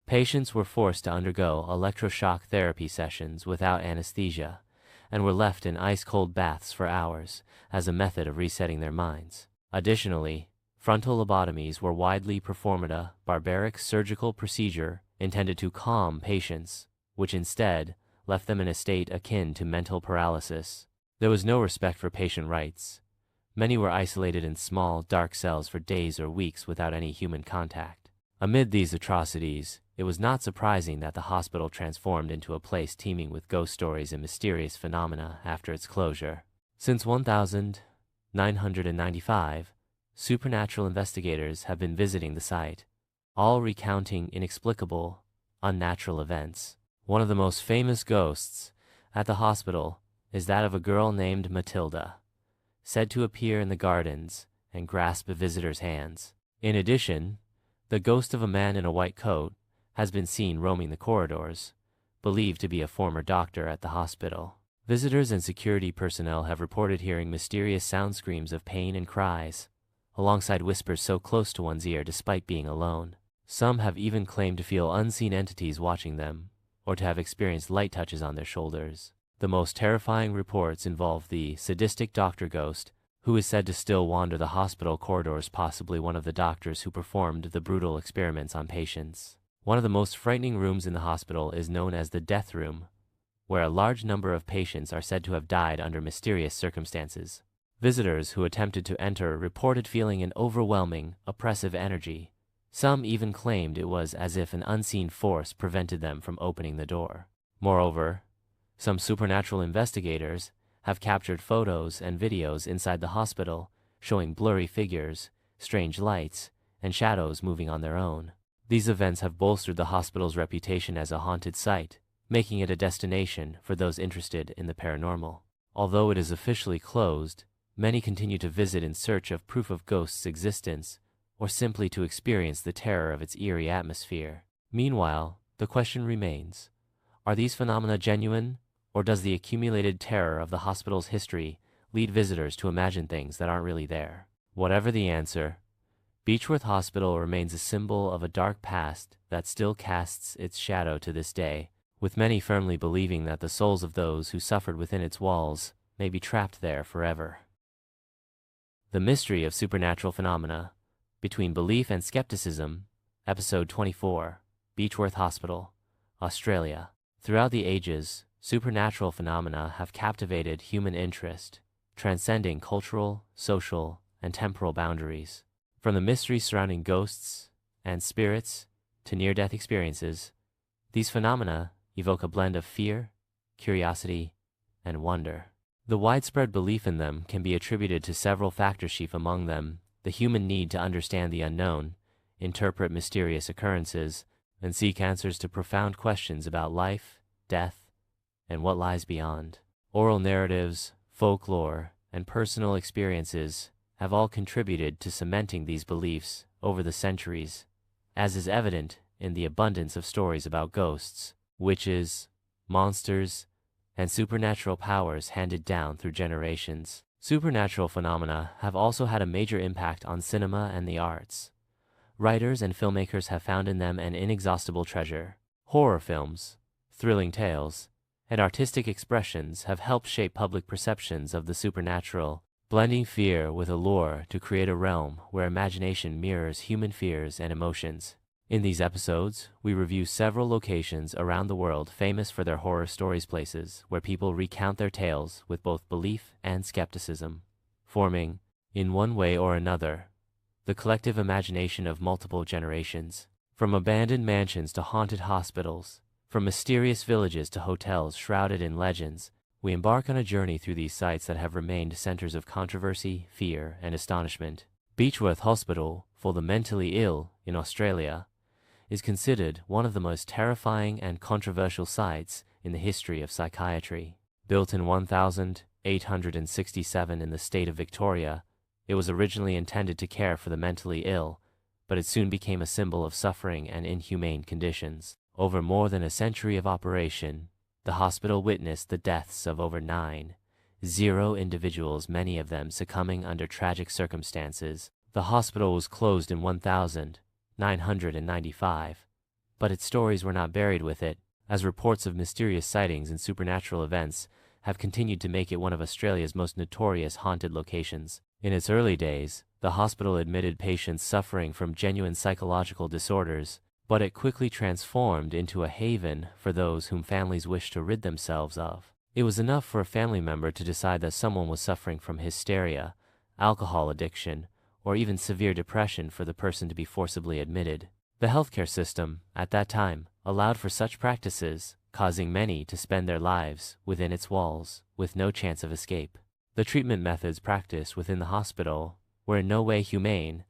Patients were forced to undergo electroshock therapy sessions without anesthesia and were left in ice-cold baths for hours as a method of resetting their minds. Additionally, frontal lobotomies were widely performed, a barbaric surgical procedure intended to calm patients, which instead left them in a state akin to mental paralysis. There was no respect for patient rights. Many were isolated in small, dark cells for days or weeks without any human contact. Amid these atrocities, it was not surprising that the hospital transformed into a place teeming with ghost stories and mysterious phenomena after its closure. Since 1995, supernatural investigators have been visiting the site, all recounting inexplicable, unnatural events. One of the most famous ghosts at the hospital is that of a girl named Matilda, said to appear in the gardens and grasp a visitor's hands. In addition, the ghost of a man in a white coat has been seen roaming the corridors, believed to be a former doctor at the hospital. Visitors and security personnel have reported hearing mysterious sound screams of pain and cries, alongside whispers so close to one's ear despite being alone. Some have even claimed to feel unseen entities watching them, or to have experienced light touches on their shoulders. The most terrifying reports involve the sadistic doctor ghost, who is said to still wander the hospital corridors, possibly one of the doctors who performed the brutal experiments on patients. One of the most frightening rooms in the hospital is known as the death room, where a large number of patients are said to have died under mysterious circumstances. Visitors who attempted to enter reported feeling an overwhelming, oppressive energy. Some even claimed it was as if an unseen force prevented them from opening the door. Moreover, some supernatural investigators have captured photos and videos inside the hospital showing blurry figures, strange lights, and shadows moving on their own. These events have bolstered the hospital's reputation as a haunted site, making it a destination for those interested in the paranormal. Although it is officially closed, many continue to visit in search of proof of ghosts' existence, or simply to experience the terror of its eerie atmosphere. Meanwhile, the question remains, are these phenomena genuine, or does the accumulated terror of the hospital's history lead visitors to imagine things that aren't really there? Whatever the answer, Beechworth Hospital remains a symbol of a dark past that still casts its shadow to this day, with many firmly believing that the souls of those who suffered within its walls may be trapped there forever. The Mystery of Supernatural Phenomena, Between Belief and Skepticism, Episode 24, Beechworth Hospital, Australia. Throughout the ages, supernatural phenomena have captivated human interest, transcending cultural, social, and temporal boundaries. From the mystery surrounding ghosts and spirits to near-death experiences, these phenomena evoke a blend of fear, curiosity, and wonder. The widespread belief in them can be attributed to several factors, chief among them the human need to understand the unknown, interpret mysterious occurrences, and seek answers to profound questions about life, death, and what lies beyond. Oral narratives, folklore, and personal experiences have all contributed to cementing these beliefs over the centuries, as is evident in the abundance of stories about ghosts, witches, monsters, and supernatural powers handed down through generations. Supernatural phenomena have also had a major impact on cinema and the arts. Writers and filmmakers have found in them an inexhaustible treasure. Horror films, thrilling tales, and artistic expressions have helped shape public perceptions of the supernatural, blending fear with allure to create a realm where imagination mirrors human fears and emotions. In these episodes, we review several locations around the world famous for their horror stories, places where people recount their tales with both belief and skepticism, forming, in one way or another, the collective imagination of multiple generations. From abandoned mansions to haunted hospitals, from mysterious villages to hotels shrouded in legends, we embark on a journey through these sites that have remained centers of controversy, fear, and astonishment. Beechworth Hospital for the mentally ill in Australia is considered one of the most terrifying and controversial sites in the history of psychiatry. Built in 1867 in the state of Victoria, it was originally intended to care for the mentally ill, but it soon became a symbol of suffering and inhumane conditions. Over more than a century of operation, the hospital witnessed the deaths of over 90 individuals, many of them succumbing under tragic circumstances. The hospital was closed in 1995, But its stories were not buried with it, as reports of mysterious sightings and supernatural events have continued to make it one of Australia's most notorious haunted locations. In its early days, the hospital admitted patients suffering from genuine psychological disorders, but it quickly transformed into a haven for those whom families wished to rid themselves of. It was enough for a family member to decide that someone was suffering from hysteria, alcohol addiction, or even severe depression for the person to be forcibly admitted. The healthcare system, at that time, allowed for such practices, causing many to spend their lives within its walls, with no chance of escape. The treatment methods practiced within the hospital were in no way humane,